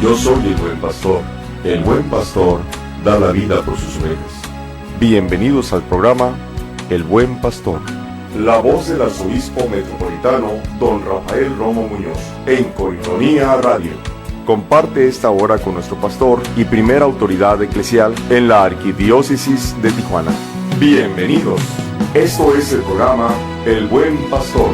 Yo soy el buen pastor. El buen pastor da la vida por sus ovejas. Bienvenidos al programa El Buen Pastor. La voz del arzobispo metropolitano, don Rafael Romo Muñoz, en Coinonía Radio. Comparte esta hora con nuestro pastor y primera autoridad eclesial en la Arquidiócesis de Tijuana. Bienvenidos. Esto es el programa El Buen Pastor.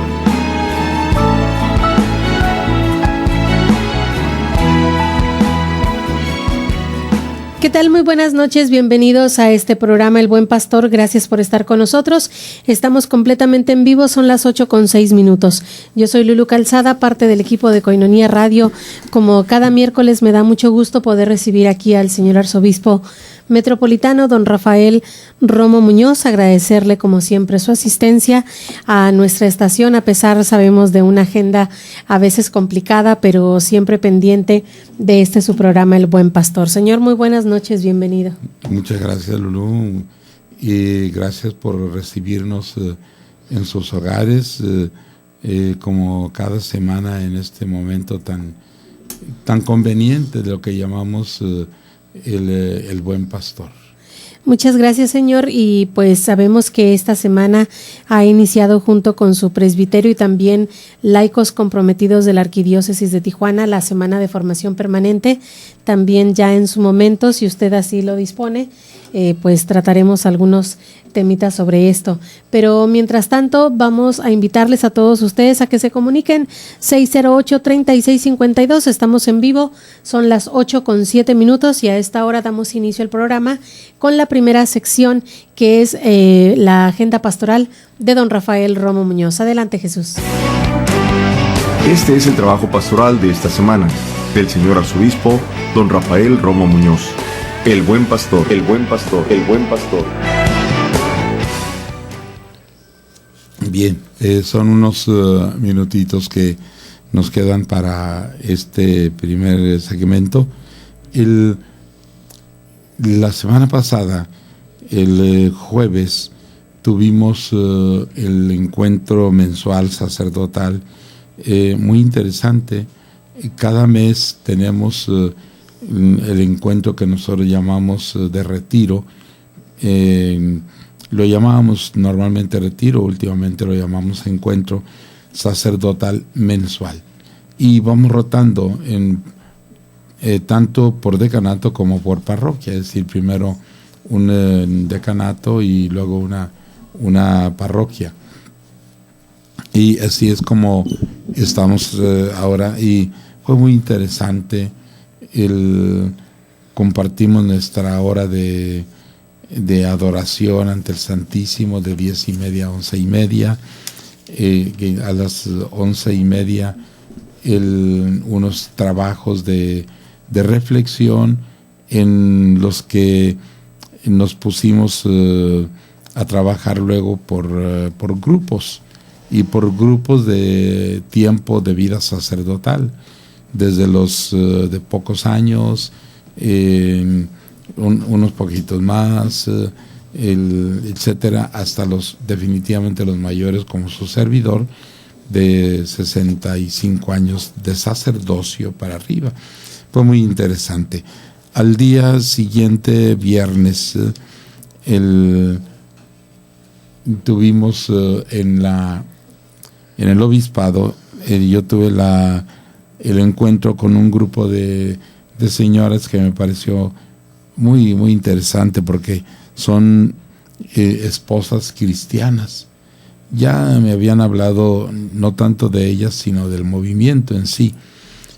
¿Qué tal? Muy buenas noches, bienvenidos a este programa El Buen Pastor, gracias por estar con nosotros. Estamos completamente en vivo, son las 8:06. Yo soy Lulu Calzada, parte del equipo de Coinonía Radio. Como cada miércoles me da mucho gusto poder recibir aquí al señor arzobispo metropolitano, don Rafael Romo Muñoz, agradecerle como siempre su asistencia a nuestra estación, a pesar, sabemos, de una agenda a veces complicada, pero siempre pendiente de su programa El Buen Pastor. Señor, muy buenas noches, bienvenido. Muchas gracias, Lulú, y gracias por recibirnos en sus hogares, como cada semana en este momento tan conveniente de lo que llamamos el Buen Pastor. Muchas gracias, señor, y pues sabemos que esta semana ha iniciado junto con su presbiterio y también laicos comprometidos de la Arquidiócesis de Tijuana la Semana de Formación Permanente. También ya en su momento, si usted así lo dispone, pues trataremos algunos temitas sobre esto. Pero mientras tanto, vamos a invitarles a todos ustedes a que se comuniquen 608-3652. Estamos en vivo, son las 8:07 y a esta hora damos inicio al programa con la primera sección, que es la agenda pastoral de don Rafael Romo Muñoz. Adelante, Jesús. Este es el trabajo pastoral de esta semana del señor arzobispo don Rafael Romo Muñoz. El Buen Pastor, el Buen Pastor, el Buen Pastor. Bien, son unos minutitos que nos quedan para este primer segmento. La semana pasada, el jueves, tuvimos el encuentro mensual sacerdotal, muy interesante. Cada mes tenemos el encuentro que nosotros llamamos de retiro. Lo llamábamos normalmente retiro, últimamente lo llamamos encuentro sacerdotal mensual. Y vamos rotando tanto por decanato como por parroquia, es decir, primero un decanato y luego una parroquia. Y así es como estamos ahora, y fue muy interesante. Compartimos nuestra hora de adoración ante el Santísimo de 10:30 a 11:30, a las 11:30 unos trabajos de reflexión en los que nos pusimos a trabajar luego por grupos y por grupos de tiempo de vida sacerdotal, desde los de pocos años, unos poquitos más, etcétera, hasta definitivamente los mayores, como su servidor, de 65 años de sacerdocio para arriba. Fue muy interesante. Al día siguiente, viernes, tuvimos en el obispado, yo tuve el encuentro con un grupo de señoras que me pareció muy, muy interesante, porque son esposas cristianas. Ya me habían hablado no tanto de ellas, sino del movimiento en sí.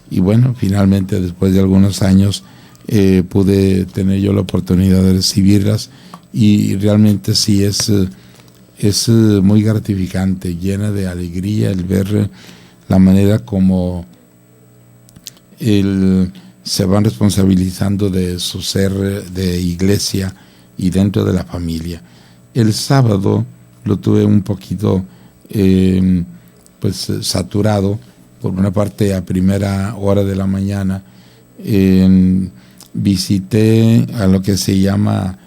Y bueno, finalmente, después de algunos años, pude tener yo la oportunidad de recibirlas, y realmente sí es muy gratificante, llena de alegría el ver la manera como se van responsabilizando de su ser de iglesia y dentro de la familia. El sábado lo tuve un poquito saturado. Por una parte, a primera hora de la mañana visité a lo que se llama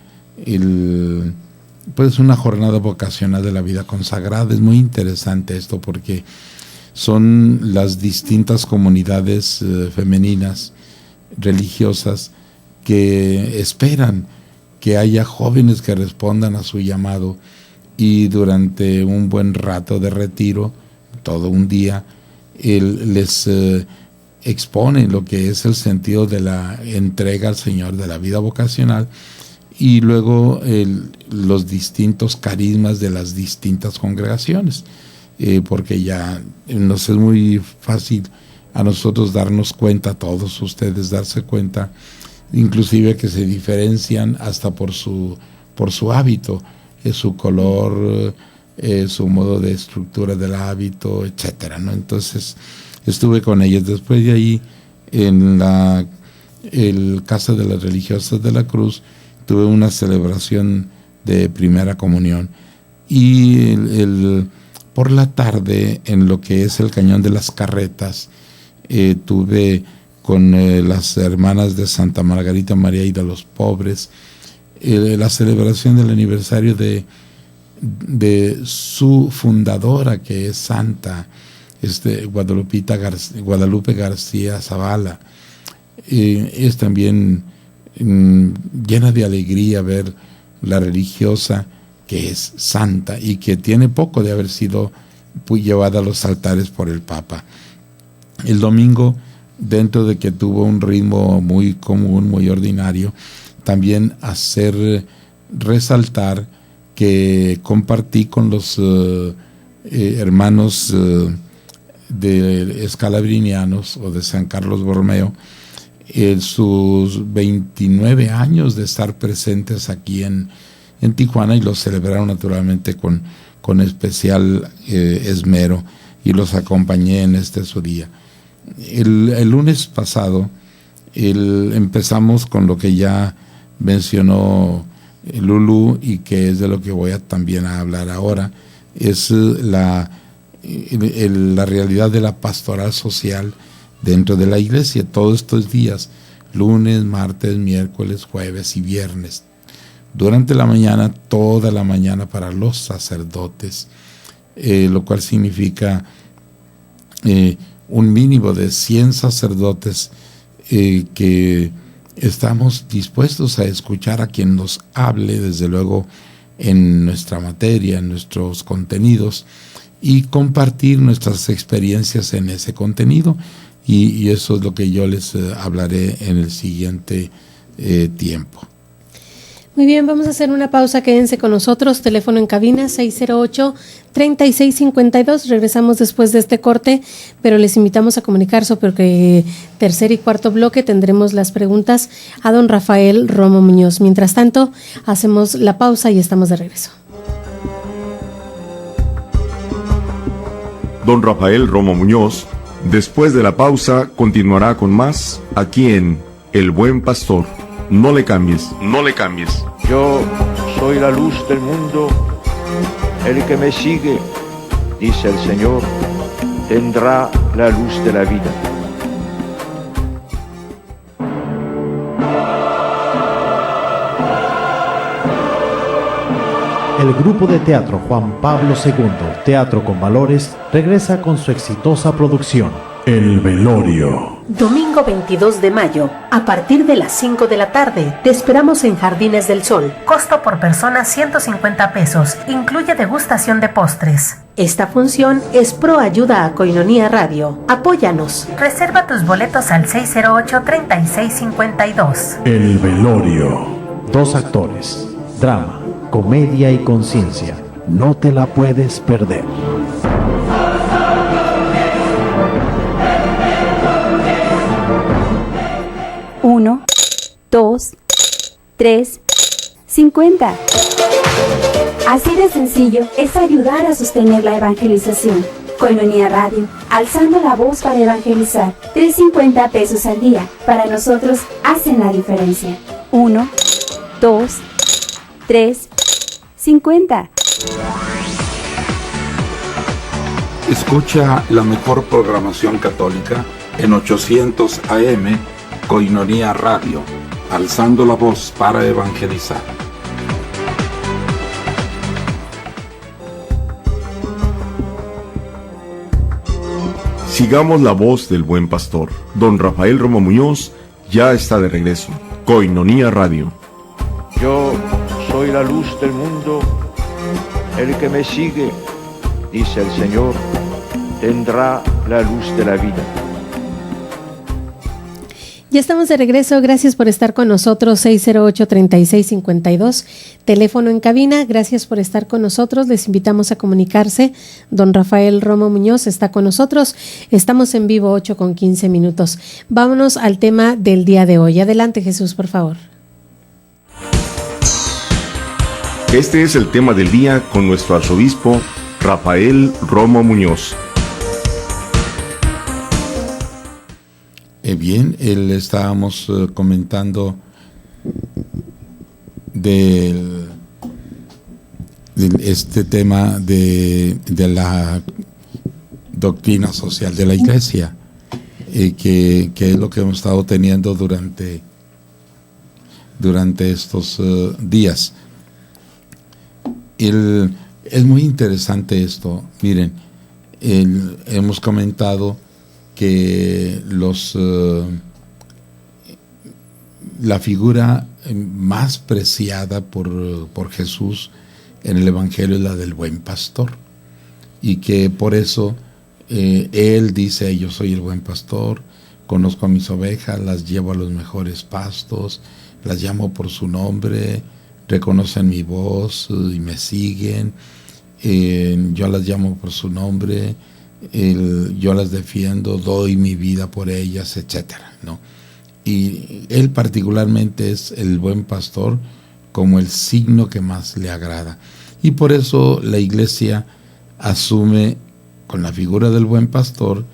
una jornada vocacional de la vida consagrada. Es muy interesante esto, porque son las distintas comunidades femeninas religiosas que esperan que haya jóvenes que respondan a su llamado, y durante un buen rato de retiro, todo un día, él les expone lo que es el sentido de la entrega al Señor, de la vida vocacional, y luego los distintos carismas de las distintas congregaciones, porque ya nos es muy fácil a nosotros darnos cuenta, a todos ustedes darse cuenta, inclusive que se diferencian hasta por su hábito, su color, su modo de estructura del hábito, etcétera, ¿no? Entonces estuve con ellos. Después de ahí, en el Casa de las Religiosas de la Cruz, tuve una celebración de primera comunión, y por la tarde, en lo que es el Cañón de las Carretas, tuve con las hermanas de Santa Margarita María y de los Pobres la celebración del aniversario de su fundadora, que es Santa Guadalupe García Zavala. Es también llena de alegría ver la religiosa que es santa y que tiene poco de haber sido llevada a los altares por el Papa. El domingo, dentro de que tuvo un ritmo muy común, muy ordinario, también hacer resaltar que compartí con los hermanos de escalabrinianos o de San Carlos Borromeo sus 29 años de estar presentes aquí en Tijuana, y los celebraron naturalmente con especial esmero, y los acompañé en su día. El lunes pasado empezamos con lo que ya mencionó Lulú, y que es de lo que voy también a hablar ahora, es la realidad de la pastoral social dentro de la iglesia, todos estos días, lunes, martes, miércoles, jueves y viernes. Durante la mañana, toda la mañana para los sacerdotes, lo cual significa un mínimo de 100 sacerdotes que estamos dispuestos a escuchar a quien nos hable, desde luego en nuestra materia, en nuestros contenidos, y compartir nuestras experiencias en ese contenido, y eso es lo que yo les hablaré en el siguiente tiempo. Muy bien, vamos a hacer una pausa, quédense con nosotros, teléfono en cabina 608-3652, regresamos después de este corte, pero les invitamos a comunicarse porque tercer y cuarto bloque tendremos las preguntas a don Rafael Romo Muñoz. Mientras tanto, hacemos la pausa y estamos de regreso. Don Rafael Romo Muñoz, después de la pausa, continuará con más aquí en El Buen Pastor. No le cambies, no le cambies. Yo soy la luz del mundo. El que me sigue, dice el Señor, tendrá la luz de la vida. El grupo de teatro Juan Pablo II, Teatro con Valores, regresa con su exitosa producción, El Velorio. Domingo 22 de mayo, a partir de las 5 de la tarde, te esperamos en Jardines del Sol. Costo por persona 150 pesos, incluye degustación de postres. Esta función es pro ayuda a Koinonia Radio. Apóyanos. Reserva tus boletos al 608-3652. El Velorio. 2 actores, drama, comedia y conciencia. No te la puedes perder. 1, 2, 3, 50. Así de sencillo es ayudar a sostener la evangelización. Koinonia Radio, alzando la voz para evangelizar. 3.50 pesos al día. Para nosotros hacen la diferencia. 1, 2, 3, 50. Escucha la mejor programación católica en 800 AM Koinonia Radio, alzando la voz para evangelizar. Sigamos la voz del buen pastor. Don Rafael Romo Muñoz Ya está de regreso. Koinonia Radio. Yo soy la luz del mundo. El que me sigue, dice el Señor, tendrá la luz de la vida. Ya estamos de regreso, gracias por estar con nosotros, 608-3652, teléfono en cabina, gracias por estar con nosotros, les invitamos a comunicarse, don Rafael Romo Muñoz está con nosotros, estamos en vivo 8:15. Vámonos al tema del día de hoy, adelante Jesús, por favor. Este es el tema del día con nuestro arzobispo Rafael Romo Muñoz. Bien, estábamos comentando de este tema de la doctrina social de la Iglesia, que es lo que hemos estado teniendo durante estos días. Es muy interesante esto. Miren, hemos comentado que la figura más preciada por Jesús en el Evangelio es la del buen pastor, y que por eso Él dice: yo soy el buen pastor, conozco a mis ovejas, las llevo a los mejores pastos, las llamo por su nombre, reconocen mi voz y me siguen, yo las llamo por su nombre, yo las defiendo, doy mi vida por ellas, etcétera, ¿no? Y Él particularmente es el buen pastor como el signo que más le agrada. Y por eso la Iglesia asume con la figura del buen pastor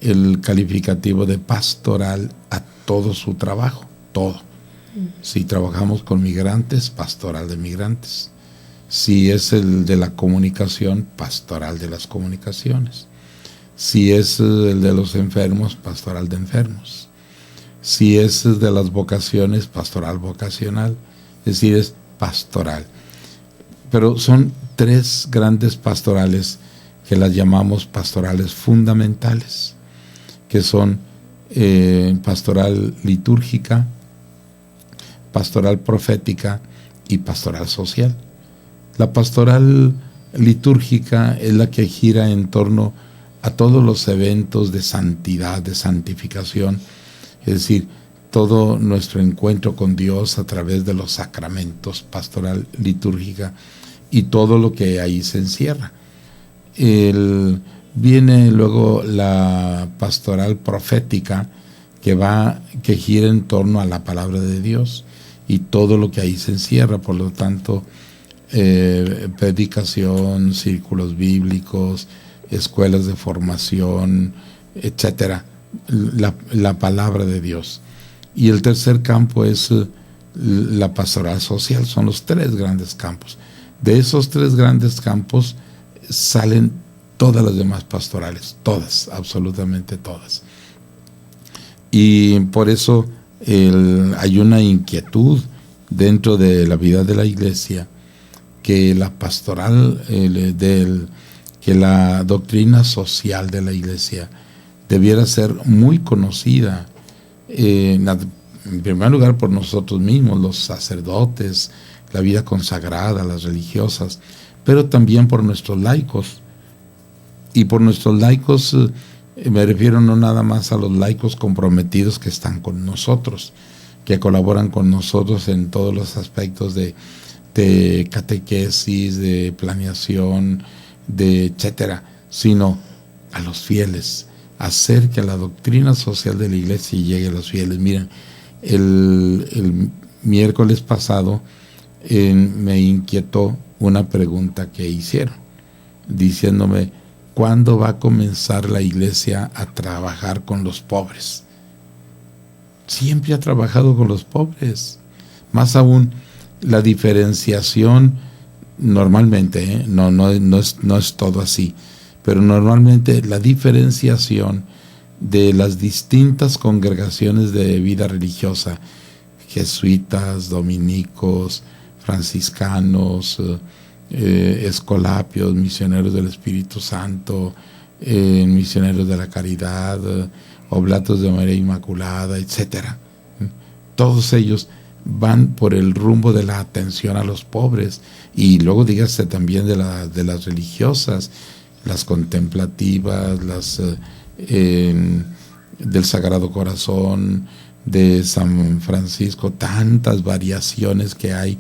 el calificativo de pastoral a todo su trabajo, todo. Si trabajamos con migrantes, pastoral de migrantes. Si es el de la comunicación, pastoral de las comunicaciones. Si es el de los enfermos, pastoral de enfermos. Si es de las vocaciones, pastoral vocacional. Es decir, es pastoral. Pero son tres grandes pastorales que las llamamos pastorales fundamentales, que son pastoral litúrgica, pastoral profética y pastoral social. La pastoral litúrgica es la que gira en torno a todos los eventos de santidad, de santificación, es decir, todo nuestro encuentro con Dios a través de los sacramentos, pastoral litúrgica, y todo lo que ahí se encierra. Viene luego la pastoral profética, que gira en torno a la palabra de Dios y todo lo que ahí se encierra, por lo tanto, predicación, círculos bíblicos, escuelas de formación, etcétera, la palabra de Dios. Y el tercer campo es la pastoral social. Son los tres grandes campos. De esos tres grandes campos salen todas las demás pastorales, todas, absolutamente todas. Y por eso hay una inquietud dentro de la vida de la Iglesia, que la pastoral, que la doctrina social de la Iglesia debiera ser muy conocida, en primer lugar por nosotros mismos, los sacerdotes, la vida consagrada, las religiosas, pero también por nuestros laicos. Y por nuestros laicos me refiero no nada más a los laicos comprometidos que están con nosotros, que colaboran con nosotros en todos los aspectos de catequesis, de planeación, de etcétera, sino a los fieles, hacer que la doctrina social de la Iglesia llegue a los fieles. Miren, el miércoles pasado me inquietó una pregunta que hicieron, diciéndome: ¿cuándo va a comenzar la Iglesia a trabajar con los pobres? Siempre ha trabajado con los pobres. Más aún, la diferenciación normalmente, no es todo así, pero normalmente la diferenciación de las distintas congregaciones de vida religiosa, jesuitas, dominicos, franciscanos, escolapios, misioneros del Espíritu Santo, misioneros de la Caridad, oblatos de María Inmaculada, etcétera. todos ellos van por el rumbo de la atención a los pobres. Y luego dígase también de las religiosas, las contemplativas, las del Sagrado Corazón, de San Francisco, tantas variaciones que hay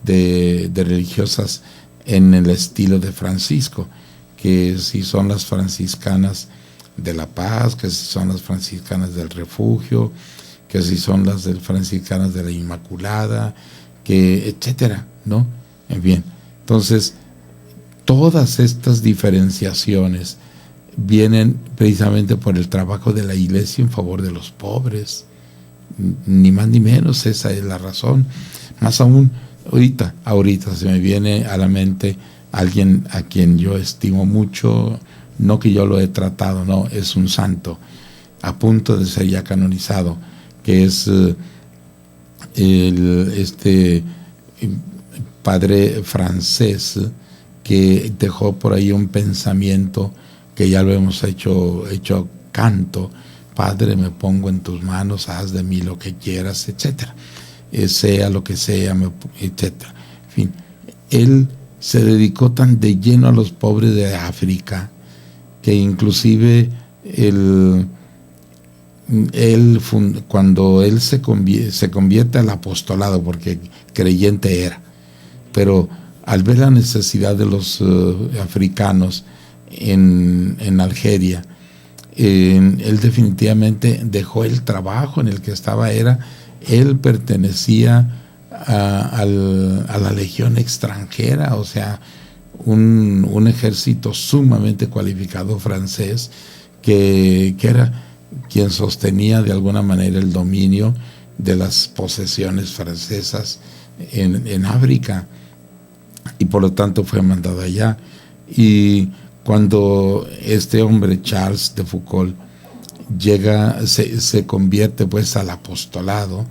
de religiosas en el estilo de Francisco, que si son las franciscanas de la paz, que si son las franciscanas del refugio, que si son las franciscanas de la Inmaculada, que etcétera, ¿no? Bien, entonces todas estas diferenciaciones vienen precisamente por el trabajo de la Iglesia en favor de los pobres, ni más ni menos, esa es la razón. Más aún, ahorita se me viene a la mente alguien a quien yo estimo mucho, no que yo lo he tratado, no, es un santo a punto de ser ya canonizado, que es este padre francés que dejó por ahí un pensamiento que ya lo hemos hecho canto: Padre, me pongo en tus manos, haz de mí lo que quieras, etcétera, sea lo que sea, etcétera. En fin, él se dedicó tan de lleno a los pobres de África que inclusive cuando él se convierte al apostolado, porque creyente era, pero al ver la necesidad de los africanos en Algeria, él definitivamente dejó el trabajo en el que estaba. Él pertenecía a la legión extranjera, o sea, un ejército sumamente cualificado francés que era quien sostenía de alguna manera el dominio de las posesiones francesas en África, y por lo tanto fue mandado allá. Y cuando este hombre, Charles de Foucauld, llega, se convierte pues al apostolado,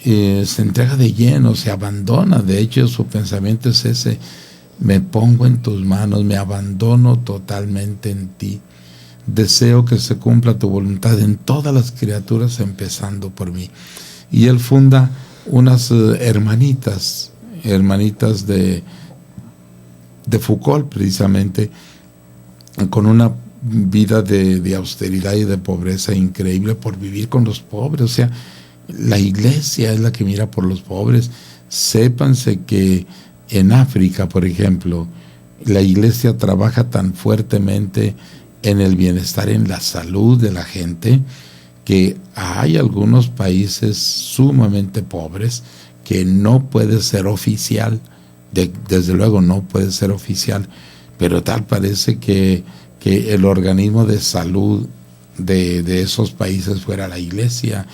se entrega de lleno, se abandona. De hecho, su pensamiento es ese: me pongo en tus manos, me abandono totalmente en ti, deseo que se cumpla tu voluntad en todas las criaturas, empezando por mí. Y él funda unas hermanitas de Foucauld, precisamente, con una vida de austeridad y de pobreza increíble, por vivir con los pobres. O sea, la Iglesia es la que mira por los pobres. Sépanse que en África, por ejemplo, la Iglesia trabaja tan fuertemente en el bienestar, en la salud de la gente, que hay algunos países sumamente pobres que no puede ser oficial, desde luego no puede ser oficial, pero tal parece que el organismo de salud de esos países fuera la Iglesia,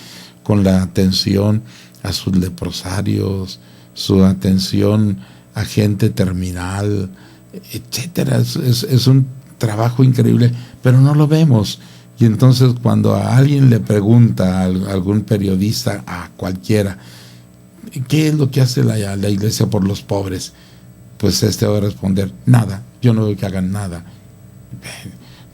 con la atención a sus leprosarios, su atención a gente terminal, etcétera. Es un trabajo increíble, pero no lo vemos. Y entonces, cuando a alguien le pregunta, a algún periodista, a cualquiera, ¿qué es lo que hace la Iglesia por los pobres?, pues va a responder: nada, yo no veo que hagan nada.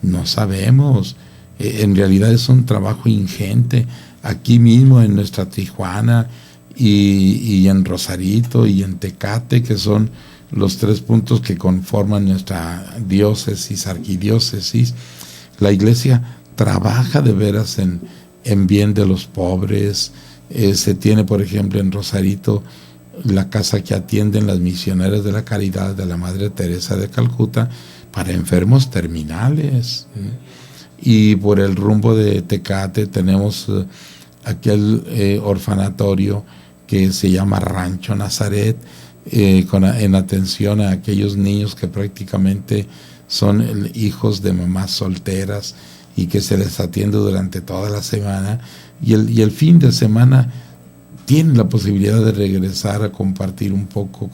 No sabemos. En realidad es un trabajo ingente. Aquí mismo en nuestra Tijuana y en Rosarito y en Tecate, que son los 3 puntos que conforman nuestra diócesis, arquidiócesis, la Iglesia trabaja de veras en bien de los pobres. Se tiene, por ejemplo, en Rosarito, la casa que atienden las misioneras de la caridad de la Madre Teresa de Calcuta para enfermos terminales. Y por el rumbo de Tecate tenemos aquel orfanatorio que se llama Rancho Nazaret, en atención a aquellos niños que prácticamente son hijos de mamás solteras y que se les atiende durante toda la semana, y el fin de semana tienen la posibilidad de regresar a compartir un poco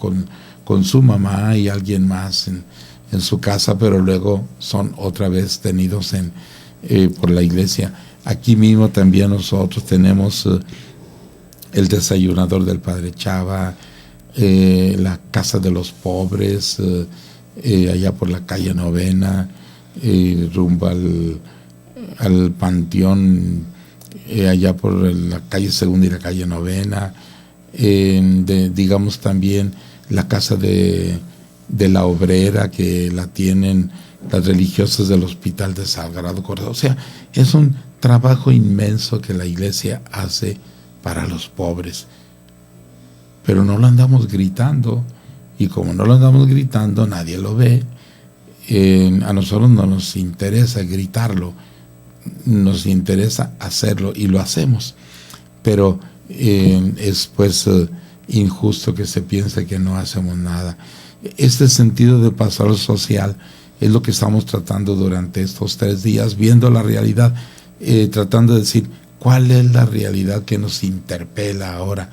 con su mamá y alguien más en su casa, pero luego son otra vez tenidos por la Iglesia. Aquí mismo también nosotros tenemos el desayunador del Padre Chava, la Casa de los Pobres, allá por la calle Novena, rumbo al Panteón allá por la calle Segunda y la calle Novena, digamos también la casa de la Obrera, que la tienen las religiosas del Hospital de Sagrado Corazón. O sea, es un trabajo inmenso que la iglesia hace para los pobres, pero no lo andamos gritando, y como no lo andamos gritando, nadie lo ve. A nosotros no nos interesa gritarlo, nos interesa hacerlo, y lo hacemos, pero es pues injusto que se piense que no hacemos nada. Este sentido de pastoral social es lo que estamos tratando durante estos 3 días, viendo la realidad, tratando de decir cuál es la realidad que nos interpela ahora,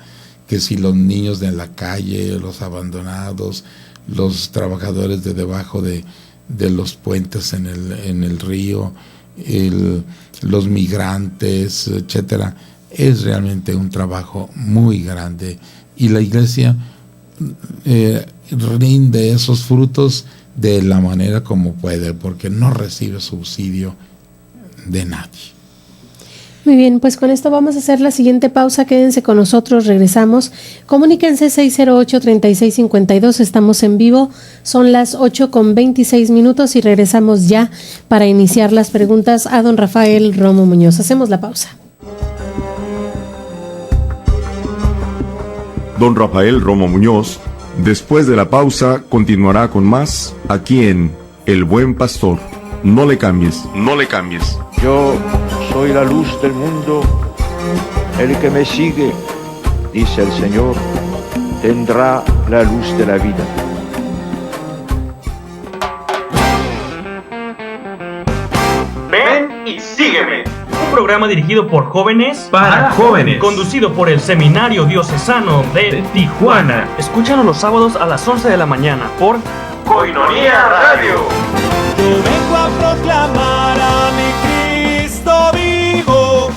que si los niños de la calle, los abandonados, los trabajadores de debajo de los puentes en el río, los migrantes, etcétera. Es realmente un trabajo muy grande, y la iglesia rinde esos frutos de la manera como puede, porque no recibe subsidio de nadie. Muy bien, pues con esto vamos a hacer la siguiente pausa. Quédense con nosotros, regresamos. Comuníquense 608-3652, estamos en vivo, son las 8:26 y regresamos ya para iniciar las preguntas a don Rafael Romo Muñoz. Hacemos la pausa. Don Rafael Romo Muñoz, después de la pausa, continuará con más aquí en El Buen Pastor. No le cambies, no le cambies. Yo soy la luz del mundo. El que me sigue, dice el Señor, tendrá la luz de la vida. Ven y sígueme. Un programa dirigido por jóvenes para jóvenes, conducido por el Seminario Diocesano de Tijuana. Escúchanos los sábados a las 11 de la mañana por Koinonia Radio. Yo vengo a proclamar a mi Cristo vivo.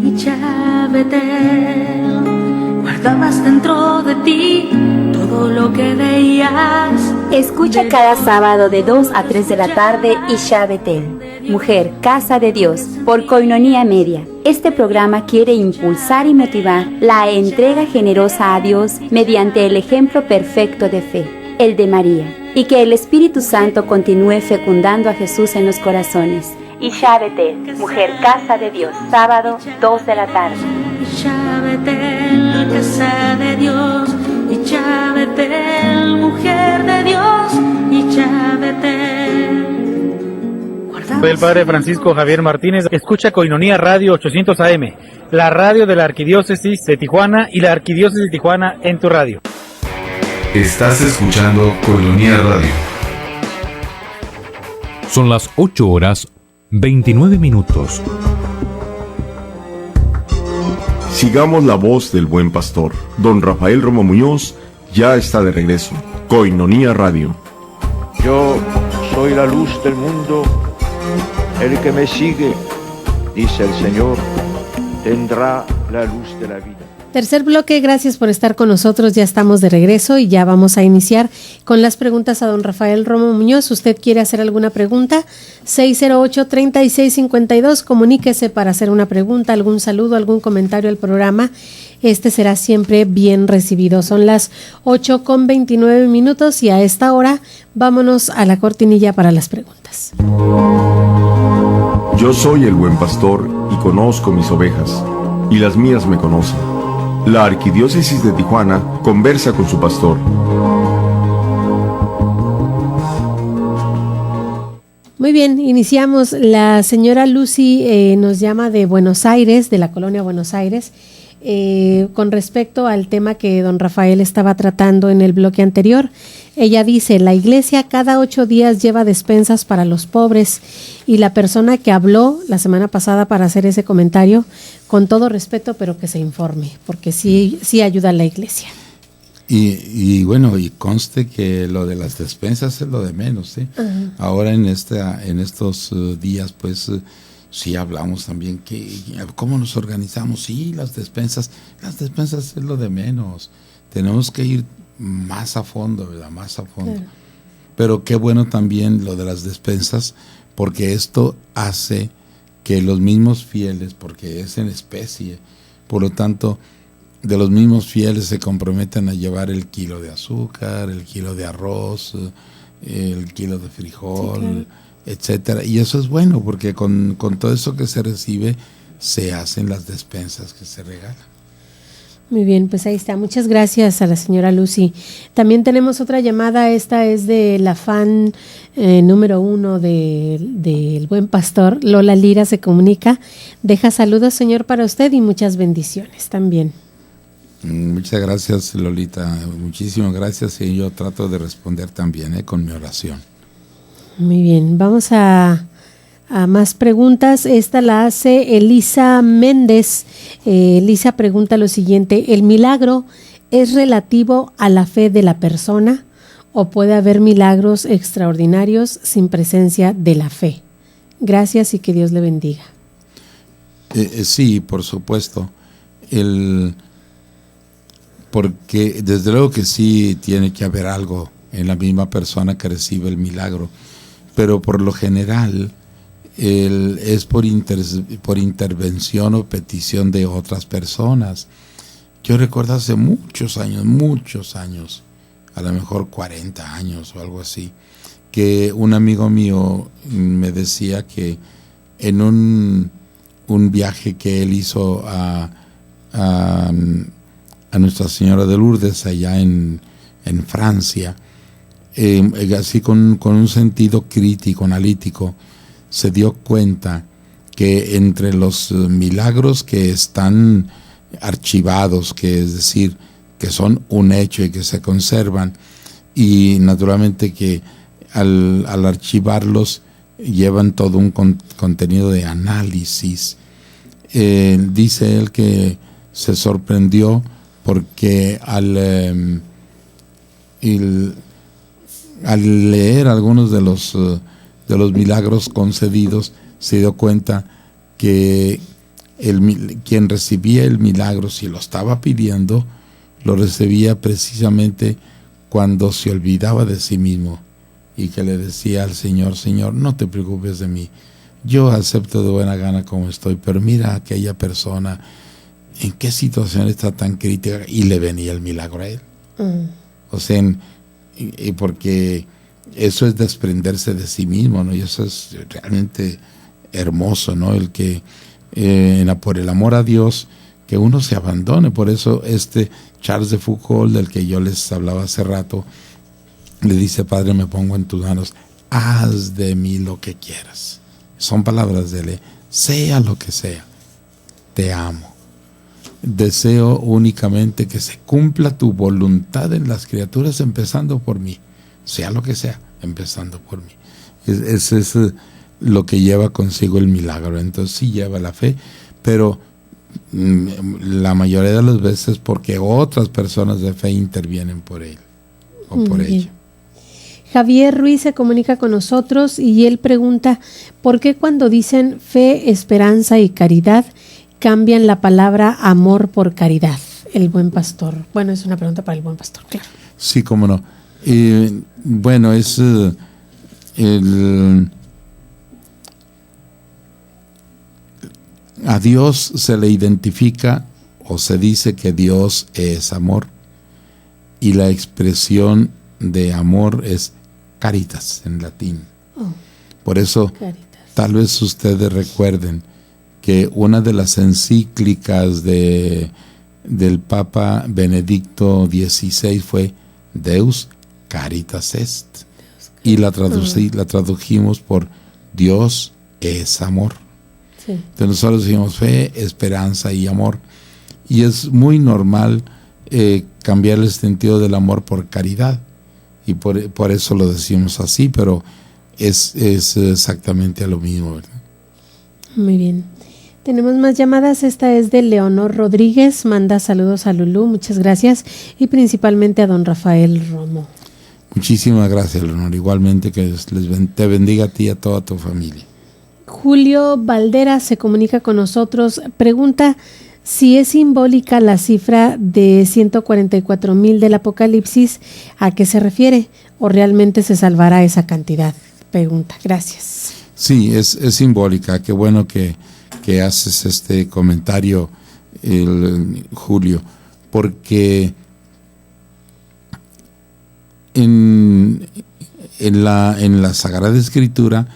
Mi llave eterna, guardabas dentro de ti todo lo que veías. Escucha cada sábado de 2 a 3 de la tarde Isha Betel, Mujer, Casa de Dios, por Koinonia Media. Este programa quiere impulsar y motivar la entrega generosa a Dios mediante el ejemplo perfecto de fe, el de María, y que el Espíritu Santo continúe fecundando a Jesús en los corazones. Isha Betel, Mujer, Casa de Dios, sábado 2 de la tarde. Isha Betel, Casa de Dios, Isha Betel, Mujer de Dios, Isha Betel. Soy el padre Francisco Javier Martínez. Escucha Koinonia Radio 800 AM, la radio de la Arquidiócesis de Tijuana y la Arquidiócesis de Tijuana en tu radio. Estás escuchando Koinonia Radio. Son las 8:29. Sigamos la voz del buen pastor. Don Rafael Romo Muñoz ya está de regreso. Koinonia Radio. Yo soy la luz del mundo. El que me sigue, dice el Señor, tendrá la luz de la vida. Tercer bloque, gracias por estar con nosotros, ya estamos de regreso y ya vamos a iniciar con las preguntas a don Rafael Romo Muñoz. ¿Usted quiere hacer alguna pregunta? 608-3652, comuníquese para hacer una pregunta, algún saludo, algún comentario al programa. Este será siempre bien recibido. Son las 8:29 y a esta hora vámonos a la cortinilla para las preguntas. Yo soy el buen pastor y conozco mis ovejas, y las mías me conocen. La Arquidiócesis de Tijuana conversa con su pastor. Muy bien, iniciamos. La señora Lucy nos llama de Buenos Aires, de la colonia Buenos Aires, con respecto al tema que don Rafael estaba tratando en el bloque anterior. Ella dice, la iglesia cada 8 días lleva despensas para los pobres, y la persona que habló la semana pasada para hacer ese comentario, con todo respeto, pero que se informe, porque sí ayuda a la iglesia. Y bueno, y conste que lo de las despensas es lo de menos, ¿sí? Uh-huh. Ahora en estos días, pues sí hablamos también que cómo nos organizamos. Sí, las despensas es lo de menos. Tenemos que ir más a fondo, ¿verdad? Más a fondo. Pero qué bueno también lo de las despensas, porque esto hace que los mismos fieles, porque es en especie, por lo tanto, de los mismos fieles se comprometen a llevar el kilo de azúcar, el kilo de arroz, el kilo de frijol, sí, claro, etcétera. Y eso es bueno, porque con todo eso que se recibe, se hacen las despensas que se regalan. Muy bien, pues ahí está. Muchas gracias a la señora Lucy. También tenemos otra llamada. Esta es de la fan número 1 del Buen Pastor. Lola Lira se comunica. Deja saludos, Señor, para usted y muchas bendiciones también. Muchas gracias, Lolita. Muchísimas gracias, y yo trato de responder también con mi oración. Muy bien, vamos a más preguntas. Esta la hace Elisa Méndez. Elisa pregunta lo siguiente: ¿el milagro es relativo a la fe de la persona o puede haber milagros extraordinarios sin presencia de la fe? Gracias y que Dios le bendiga. Sí, por supuesto. Porque desde luego que sí tiene que haber algo en la misma persona que recibe el milagro, pero por lo general es por intervención o petición de otras personas. Yo recuerdo hace muchos años, a lo mejor 40 años o algo así, que un amigo mío me decía que en un viaje que él hizo a Nuestra Señora de Lourdes allá en Francia, así con un sentido crítico, analítico, se dio cuenta que entre los milagros que están archivados, que es decir, que son un hecho y que se conservan, y naturalmente que al archivarlos llevan todo un contenido de análisis, dice él que se sorprendió porque al leer algunos de los milagros concedidos, se dio cuenta que quien recibía el milagro, si lo estaba pidiendo, lo recibía precisamente cuando se olvidaba de sí mismo y que le decía al Señor: Señor, no te preocupes de mí, yo acepto de buena gana como estoy, pero mira a aquella persona, en qué situación está tan crítica, y le venía el milagro a él. O sea, porque eso es desprenderse de sí mismo, ¿no? Y eso es realmente hermoso, ¿no? El que por el amor a Dios, que uno se abandone. Por eso Charles de Foucault, del que yo les hablaba hace rato, le dice: Padre, me pongo en tus manos, haz de mí lo que quieras. Son palabras de él: sea lo que sea, te amo. Deseo únicamente que se cumpla tu voluntad en las criaturas, empezando por mí. Sea lo que sea, empezando por mí. Eso es lo que lleva consigo el milagro. Entonces sí lleva la fe, pero la mayoría de las veces porque otras personas de fe intervienen por él o por ella. Javier Ruiz se comunica con nosotros y él pregunta: ¿por qué cuando dicen fe, esperanza y caridad cambian la palabra amor por caridad? El Buen Pastor. Bueno, es una pregunta para el Buen Pastor, claro. Sí, cómo no. Bueno, es a Dios se le identifica o se dice que Dios es amor, y la expresión de amor es caritas en latín. Por eso, caritas. Tal vez ustedes recuerden que una de las encíclicas del Papa Benedicto XVI fue Deus Caritas Est, y la tradujimos por Dios es amor. Sí. Entonces nosotros decimos fe, esperanza y amor, y es muy normal cambiar el sentido del amor por caridad, y por eso lo decimos así, pero es exactamente lo mismo, ¿verdad? Muy bien. Tenemos más llamadas. Esta es de Leonor Rodríguez, manda saludos a Lulú, muchas gracias, y principalmente a don Rafael Romo. Muchísimas gracias, Leonor, igualmente que te bendiga a ti y a toda tu familia. Julio Valdera se comunica con nosotros, pregunta si es simbólica la cifra de 144,000 del Apocalipsis, ¿a qué se refiere? o realmente se salvará esa cantidad? Pregunta. Gracias. Sí, es simbólica. Qué bueno que haces este comentario, Julio, porque en la Sagrada Escritura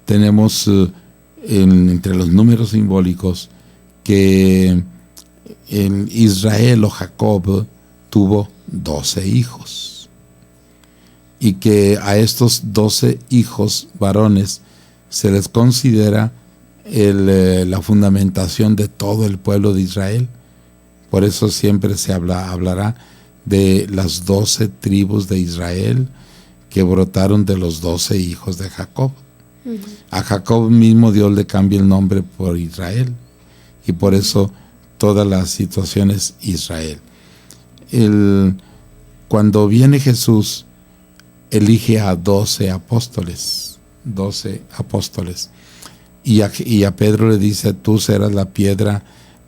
tenemos entre los números simbólicos que Israel o Jacob tuvo 12 hijos y que a estos 12 hijos varones se les considera la fundamentación de todo el pueblo de Israel. Por eso siempre se hablará de las 12 tribus de Israel que brotaron de los 12 hijos de Jacob. Uh-huh. A Jacob mismo Dios le cambia el nombre por Israel, y por eso toda la situación es Israel. Cuando viene Jesús, elige a 12 apóstoles, y a Pedro le dice: tú serás la piedra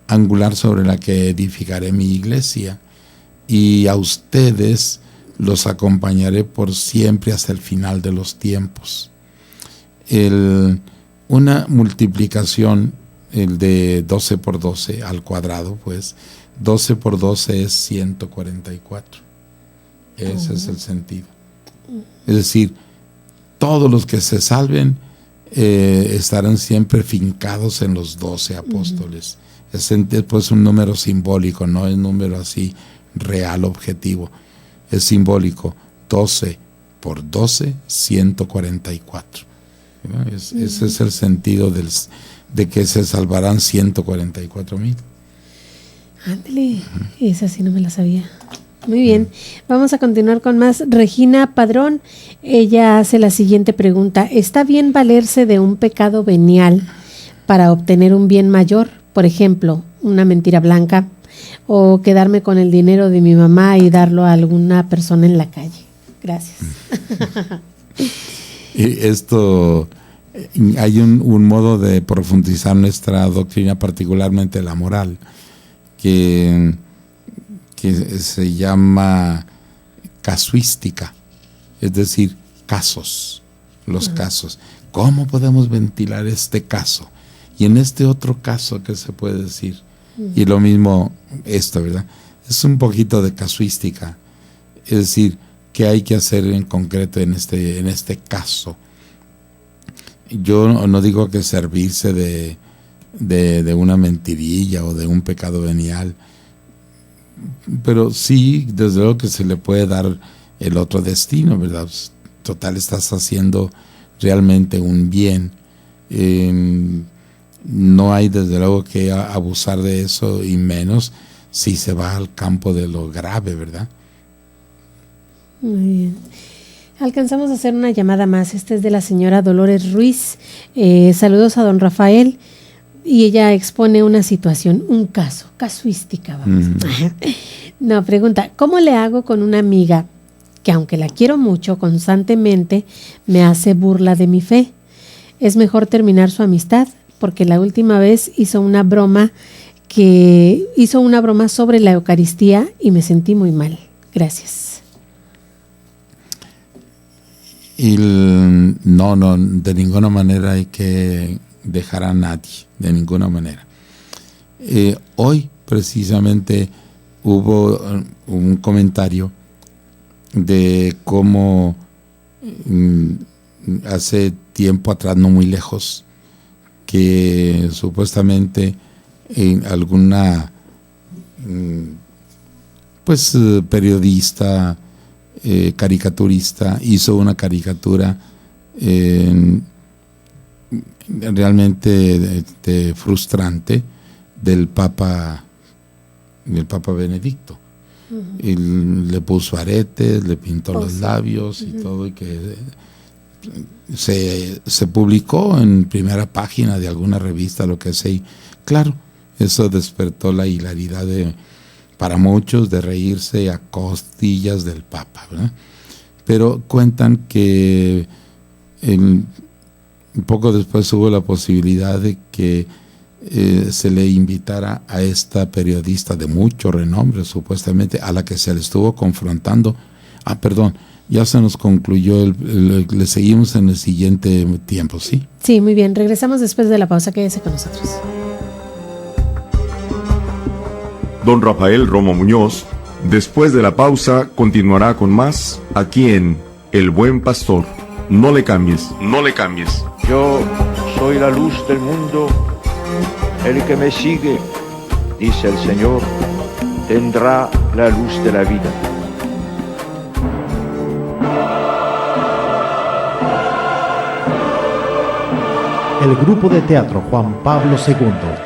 angular sobre la que edificaré mi iglesia, y a ustedes los acompañaré por siempre hasta el final de los tiempos. Una multiplicación, el de 12 por 12 al cuadrado, pues 12 por 12 es 144. Ese es el sentido. Es decir, todos los que se salven estarán siempre fincados en los 12 apóstoles. Es pues un número simbólico, no es número así real, objetivo. Es simbólico. 12 por 12, 144. Ese es el sentido de que se salvarán 144,000. Ándale, esa sí no me la sabía. Muy bien, vamos a continuar con más. Regina Padrón, ella hace la siguiente pregunta: ¿está bien valerse de un pecado venial para obtener un bien mayor? Por ejemplo, una mentira blanca, o quedarme con el dinero de mi mamá y darlo a alguna persona en la calle. Gracias. Esto, hay un modo de profundizar nuestra doctrina, particularmente la moral, que se llama casuística, es decir, casos, los casos. ¿Cómo podemos ventilar este caso? Y en este otro caso, ¿qué se puede decir? Y lo mismo esto, ¿verdad? Es un poquito de casuística, es decir, ¿qué hay que hacer en concreto en este caso? Yo no digo que servirse de una mentirilla o de un pecado venial, pero sí, desde luego que se le puede dar el otro destino, ¿verdad? Total, estás haciendo realmente un bien. No hay desde luego que abusar de eso, y menos si se va al campo de lo grave, ¿verdad? Muy bien. Alcanzamos a hacer una llamada más. Esta es de la señora Dolores Ruiz. Saludos a don Rafael. Y ella expone una situación, un caso, casuística, vamos. No, pregunta: ¿cómo le hago con una amiga que, aunque la quiero mucho, constantemente me hace burla de mi fe? Es mejor terminar su amistad, porque la última vez hizo una broma sobre la Eucaristía y me sentí muy mal. Gracias. No, de ninguna manera hay que dejar a nadie, de ninguna manera. Hoy precisamente hubo un comentario de cómo hace tiempo atrás, no muy lejos, que supuestamente alguna periodista, caricaturista, hizo una caricatura realmente frustrante del Papa Benedicto. Y le puso aretes, le pintó los labios y todo, y que se publicó en primera página de alguna revista, lo que sea. Y claro, eso despertó la hilaridad para muchos, de reírse a costillas del Papa, ¿verdad? Pero cuentan que un poco después hubo la posibilidad de que se le invitara a esta periodista de mucho renombre, supuestamente, a la que se le estuvo confrontando. ya se nos concluyó, le seguimos en el siguiente tiempo, ¿sí? Sí, muy bien. Regresamos después de la pausa. Quédese con nosotros. Don Rafael Romo Muñoz, después de la pausa, continuará con más aquí en El Buen Pastor. No le cambies, no le cambies. Yo soy la luz del mundo. El que me sigue, dice el Señor, tendrá la luz de la vida. El grupo de teatro Juan Pablo II,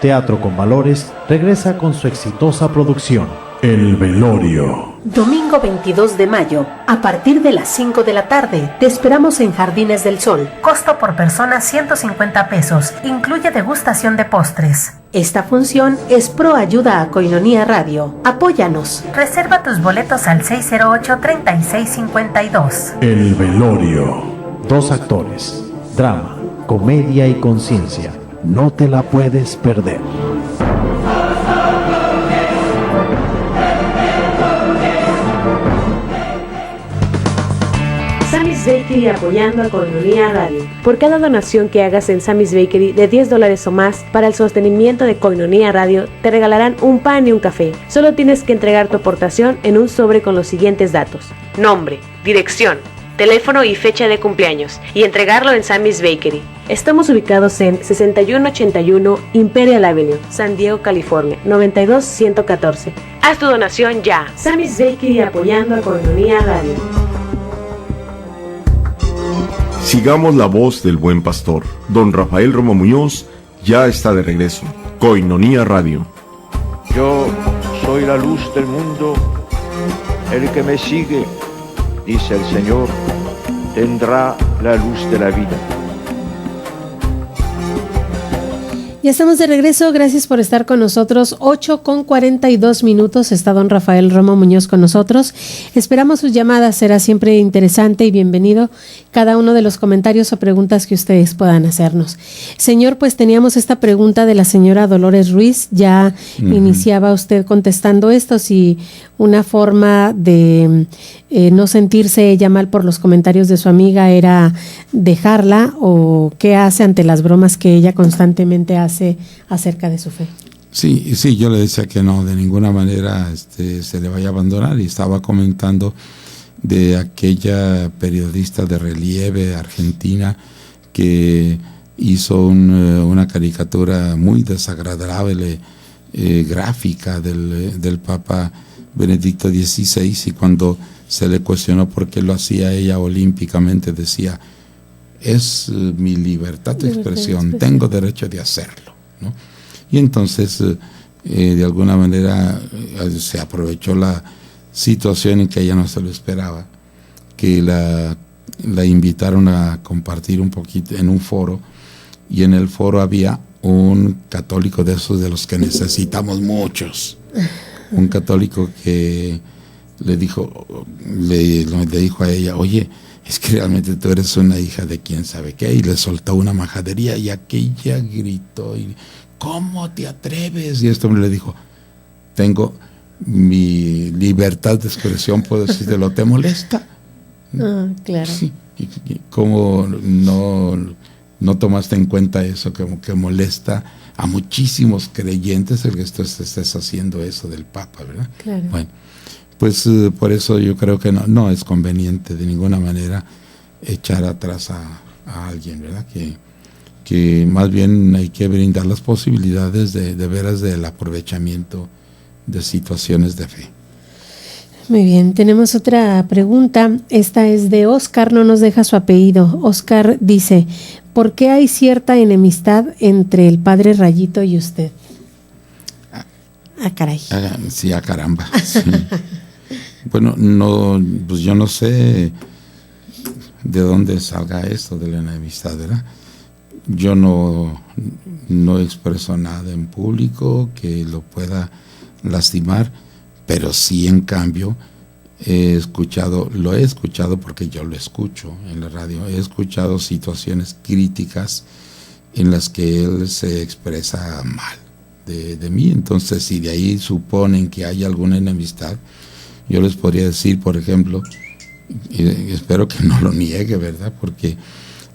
Teatro con Valores, regresa con su exitosa producción, El Velorio. Domingo 22 de mayo, a partir de las 5 de la tarde, te esperamos en Jardines del Sol. Costo por persona 150 pesos, incluye degustación de postres. Esta función es pro ayuda a Koinonia Radio. Apóyanos. Reserva tus boletos al 608-3652. El Velorio. 2 actores, drama, comedia y conciencia. No te la puedes perder. Sammy's Bakery apoyando a Koinonia Radio. Por cada donación que hagas en Sammy's Bakery de $10 o más para el sostenimiento de Koinonia Radio, te regalarán un pan y un café. Solo tienes que entregar tu aportación en un sobre con los siguientes datos: nombre, dirección, teléfono y fecha de cumpleaños, y entregarlo en Sammy's Bakery. Estamos ubicados en 6181 Imperial Avenue, San Diego, California, 92114. Haz tu donación ya. Sammy's Bakery apoyando a Koinonia Radio. Sigamos la voz del Buen Pastor. Don Rafael Romo Muñoz ya está de regreso. Koinonia Radio. Yo soy la luz del mundo. El que me sigue, dice el Señor, tendrá la luz de la vida. Ya estamos de regreso, gracias por estar con nosotros. 8:42 está don Rafael Romo Muñoz con nosotros. Esperamos sus llamadas, será siempre interesante y bienvenido cada uno de los comentarios o preguntas que ustedes puedan hacernos. Señor, pues teníamos esta pregunta de la señora Dolores Ruiz, ya iniciaba usted contestando esto, si una forma de no sentirse ella mal por los comentarios de su amiga era dejarla, o qué hace ante las bromas que ella constantemente hace acerca de su fe. Sí, yo le decía que no, de ninguna manera se le vaya a abandonar, y estaba comentando de aquella periodista de relieve argentina que hizo una caricatura muy desagradable, gráfica del Papa Benedicto XVI, y cuando se le cuestionó por qué lo hacía ella olímpicamente, decía: es mi libertad de expresión, tengo derecho de hacerlo, ¿no? Y entonces de alguna manera se aprovechó la situación en que ella no se lo esperaba, que la invitaron a compartir un poquito en un foro, y en el foro había un católico de esos de los que necesitamos muchos, un católico que le dijo a ella: oye, es que realmente tú eres una hija de quién sabe qué, y le soltó una majadería, y aquella gritó: ¿cómo te atreves? Y este hombre le dijo: tengo mi libertad de expresión, puedo decírtelo, ¿te molesta? Claro. Sí. ¿Y cómo no tomaste en cuenta eso, que molesta a muchísimos creyentes el que estés haciendo eso del Papa, ¿verdad? Claro. Bueno, pues por eso yo creo que no es conveniente de ninguna manera echar atrás a alguien, ¿verdad? Que más bien hay que brindar las posibilidades de veras del aprovechamiento de situaciones de fe. Muy bien, tenemos otra pregunta. Esta es de Oscar, no nos deja su apellido. Oscar dice: ¿por qué hay cierta enemistad entre el padre Rayito y usted? Caray. Sí, caramba. Sí. Bueno, pues yo no sé de dónde salga esto de la enemistad, ¿verdad? Yo no expreso nada en público que lo pueda lastimar, pero sí, en cambio, lo he escuchado porque yo lo escucho en la radio, he escuchado situaciones críticas en las que él se expresa mal de mí. Entonces, si de ahí suponen que hay alguna enemistad, yo les podría decir, por ejemplo, y espero que no lo niegue, ¿verdad? Porque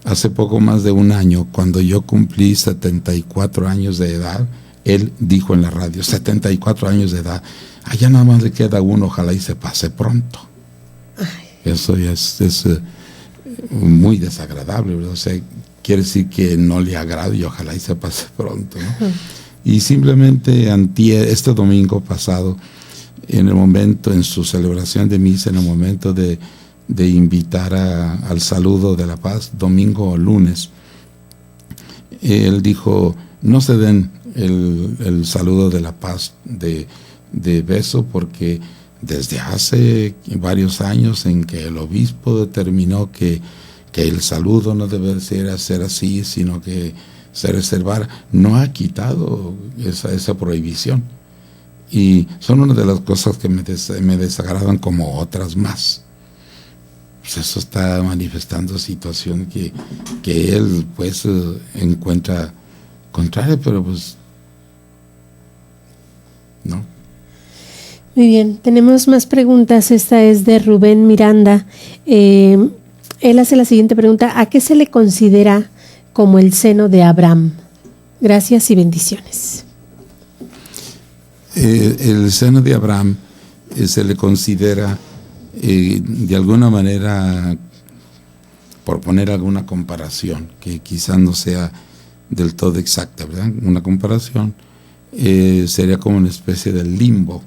hace poco más de un año, cuando yo cumplí 74 años de edad, él dijo en la radio, 74 años de edad, allá nada más le queda uno, ojalá y se pase pronto. Ay. Eso ya es muy desagradable, ¿verdad? O sea, quiere decir que no le agrada y ojalá y se pase pronto, ¿no? Y simplemente este domingo pasado, en el momento, en su celebración de misa, en el momento de invitar al saludo de la paz, domingo o lunes, él dijo, no se den el saludo de la paz de beso, porque desde hace varios años en que el obispo determinó que el saludo no debe ser así, sino que se reservar, no ha quitado esa prohibición. Y son una de las cosas que me desagradan como otras más. Pues eso está manifestando situación que él pues encuentra contraria, pero pues no. Muy bien, tenemos más preguntas. Esta es de Rubén Miranda. Él hace la siguiente pregunta: ¿a qué se le considera como el seno de Abraham? Gracias y bendiciones. El seno de Abraham se le considera de alguna manera, por poner alguna comparación que quizás no sea del todo exacta, ¿verdad? Una comparación sería como una especie de limbo.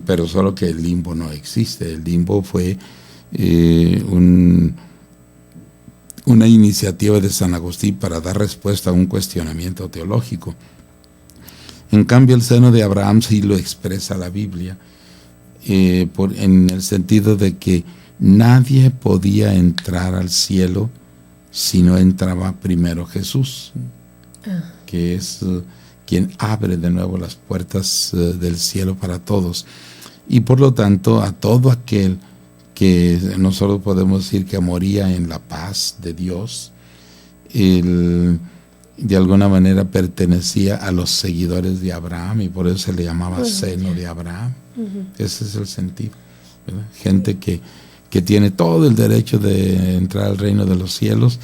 Pero solo que el limbo no existe. El limbo fue una iniciativa de San Agustín para dar respuesta a un cuestionamiento teológico. En cambio, el seno de Abraham sí lo expresa la Biblia, en el sentido de que nadie podía entrar al cielo si no entraba primero Jesús, que es quien abre de nuevo las puertas del cielo para todos. Y por lo tanto, a todo aquel que nosotros podemos decir que moría en la paz de Dios, de alguna manera pertenecía a los seguidores de Abraham, y por eso se le llamaba seno de Abraham. Ese es el sentido, ¿verdad? Gente que tiene todo el derecho de entrar al reino de los cielos,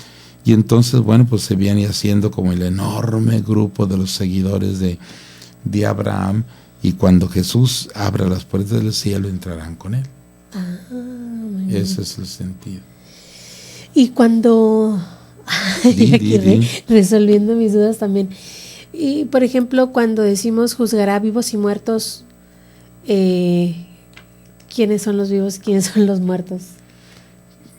y entonces, bueno, pues se viene haciendo como el enorme grupo de los seguidores de Abraham, y cuando Jesús abra las puertas del cielo, entrarán con él. Ese es el sentido. Y cuando... resolviendo mis dudas también. Y, por ejemplo, cuando decimos juzgará vivos y muertos, ¿quiénes son los vivos? ¿Quiénes son los muertos?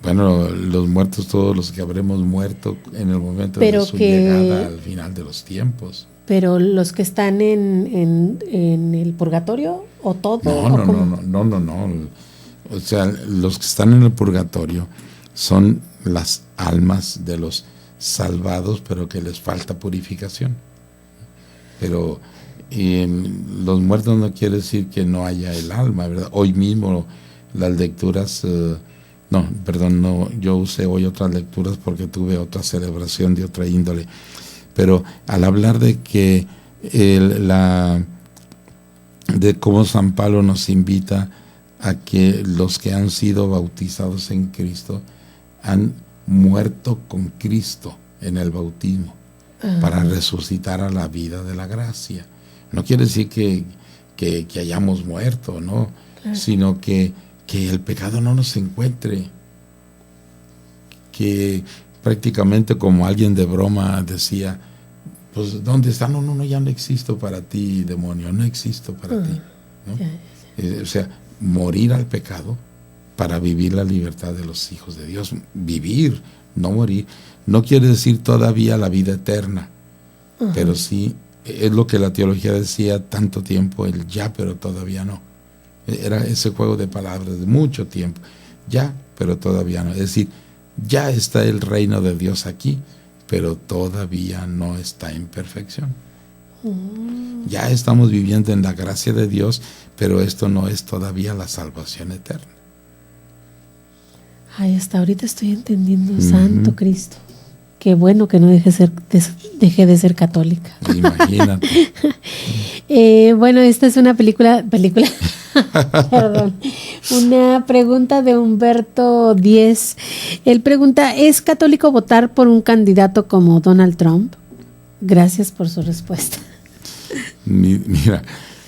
Bueno, los muertos, todos los que habremos muerto en el momento de su llegada al final de los tiempos. Pero los que están en el purgatorio, ¿o todo? No. O sea, los que están en el purgatorio son las almas de los salvados, pero que les falta purificación. Pero los muertos no quiere decir que no haya el alma, ¿verdad? Hoy mismo las lecturas, yo usé hoy otras lecturas porque tuve otra celebración de otra índole. Pero al hablar de que de cómo San Pablo nos invita a que los que han sido bautizados en Cristo han muerto con Cristo en el bautismo para resucitar a la vida de la gracia. No quiere decir que hayamos muerto, ¿no? Sino que el pecado no nos encuentre, que prácticamente, como alguien de broma decía, pues ¿dónde está? No, ya no existo para ti, demonio, no existo para ti, ¿no? O sea, morir al pecado para vivir la libertad de los hijos de Dios. Vivir, no morir, no quiere decir todavía la vida eterna, pero sí es lo que la teología decía tanto tiempo, el ya pero todavía no. Era ese juego de palabras de mucho tiempo, ya pero todavía no. Es decir, ya está el reino de Dios aquí, pero todavía no está en perfección. Ya estamos viviendo en la gracia de Dios, pero esto no es todavía la salvación eterna. Ay, hasta ahorita estoy entendiendo, Santo Cristo. Qué bueno que no dejé de ser católica. Imagínate. Bueno, esta es una película, perdón, una pregunta de Humberto 10. Él pregunta, ¿es católico votar por un candidato como Donald Trump? Gracias por su respuesta. Mira,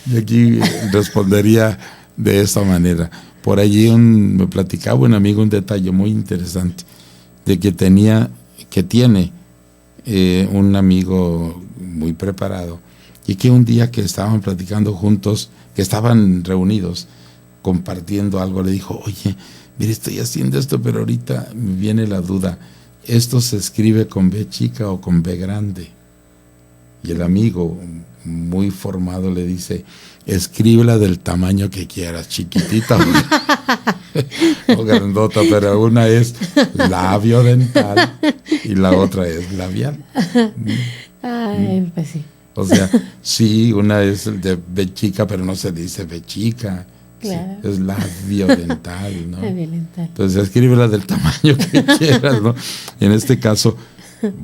yo aquí respondería de esta manera. Por allí me platicaba un amigo un detalle muy interesante, de que tiene un amigo muy preparado, y que un día que estaban platicando juntos, que estaban reunidos compartiendo algo, le dijo, oye, mire, estoy haciendo esto, pero ahorita me viene la duda, ¿esto se escribe con B chica o con B grande? Y el amigo, muy formado, le dice, escríbela del tamaño que quieras, chiquitita o grandota, pero una es labio dental y la otra es labial. Ay, pues sí. O sea, sí, una es de B chica, pero no se dice B chica. Claro. Sí, es labio dental, ¿no? Labio dental. Entonces, escríbela del tamaño que quieras, ¿no? En este caso,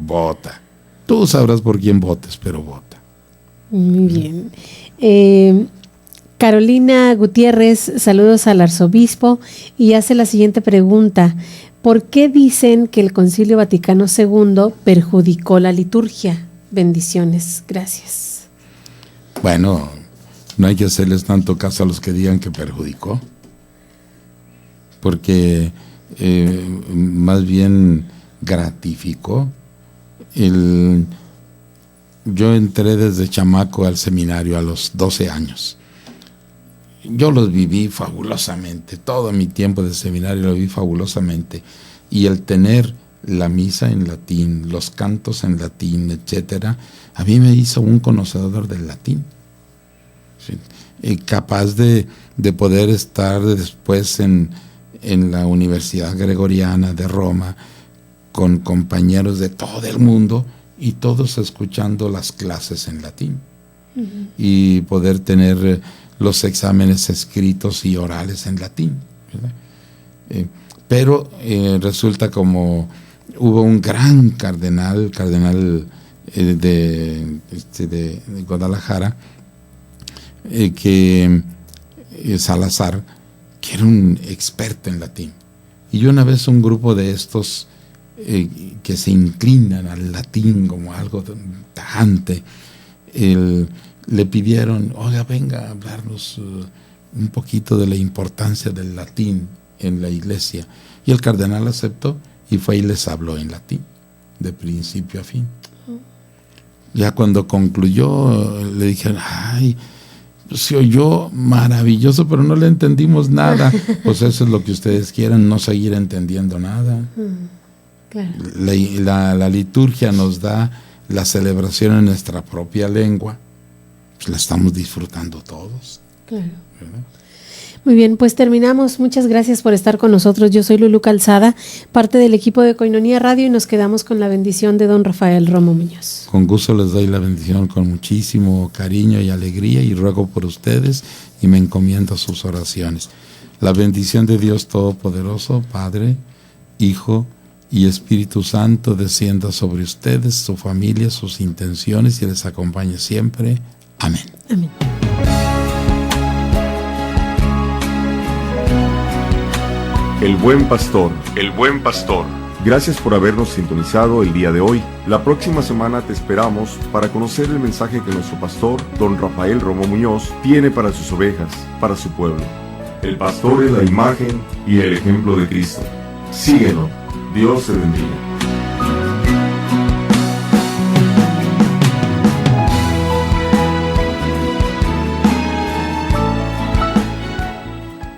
vota. Tú sabrás por quién votes, pero vota. Muy bien. Carolina Gutiérrez, saludos al arzobispo, y hace la siguiente pregunta. ¿Por qué dicen que el Concilio Vaticano II perjudicó la liturgia? Bendiciones, gracias. Bueno, no hay que hacerles tanto caso a los que digan que perjudicó, porque más bien gratificó. Yo entré desde chamaco al seminario a los 12 años. Yo los viví fabulosamente, todo mi tiempo de seminario lo viví fabulosamente, y el tener la misa en latín, los cantos en latín, etcétera, a mí me hizo un conocedor del latín, ¿sí? Capaz de poder estar después en la Universidad Gregoriana de Roma con compañeros de todo el mundo y todos escuchando las clases en latín, y poder tener los exámenes escritos y orales en latín, ¿verdad? Pero resulta como hubo un gran cardenal de Guadalajara, que Salazar, que era un experto en latín, y una vez un grupo de estos que se inclinan al latín como algo tajante, le pidieron, oiga, venga a hablarnos un poquito de la importancia del latín en la iglesia, y el cardenal aceptó y fue y les habló en latín de principio a fin. Ya cuando concluyó le dijeron, ay, se oyó maravilloso, pero no le entendimos nada. Pues eso es lo que ustedes quieran, no seguir entendiendo nada. Claro. La liturgia nos da la celebración en nuestra propia lengua, pues la estamos disfrutando todos. Claro. ¿Verdad? Muy bien, pues terminamos. Muchas gracias por estar con nosotros. Yo soy Lulu Calzada, parte del equipo de Koinonía Radio, y nos quedamos con la bendición de don Rafael Romo Muñoz. Con gusto les doy la bendición con muchísimo cariño y alegría, y ruego por ustedes y me encomiendo a sus oraciones. La bendición de Dios Todopoderoso, Padre, Hijo y Espíritu Santo descienda sobre ustedes, su familia, sus intenciones, y les acompañe siempre. Amén. Amén. El buen pastor, el buen pastor. Gracias por habernos sintonizado el día de hoy. La próxima semana te esperamos para conocer el mensaje que nuestro pastor, don Rafael Romo Muñoz, tiene para sus ovejas, para su pueblo. El pastor es la imagen y el ejemplo de Cristo. Síguelo. Dios te bendiga.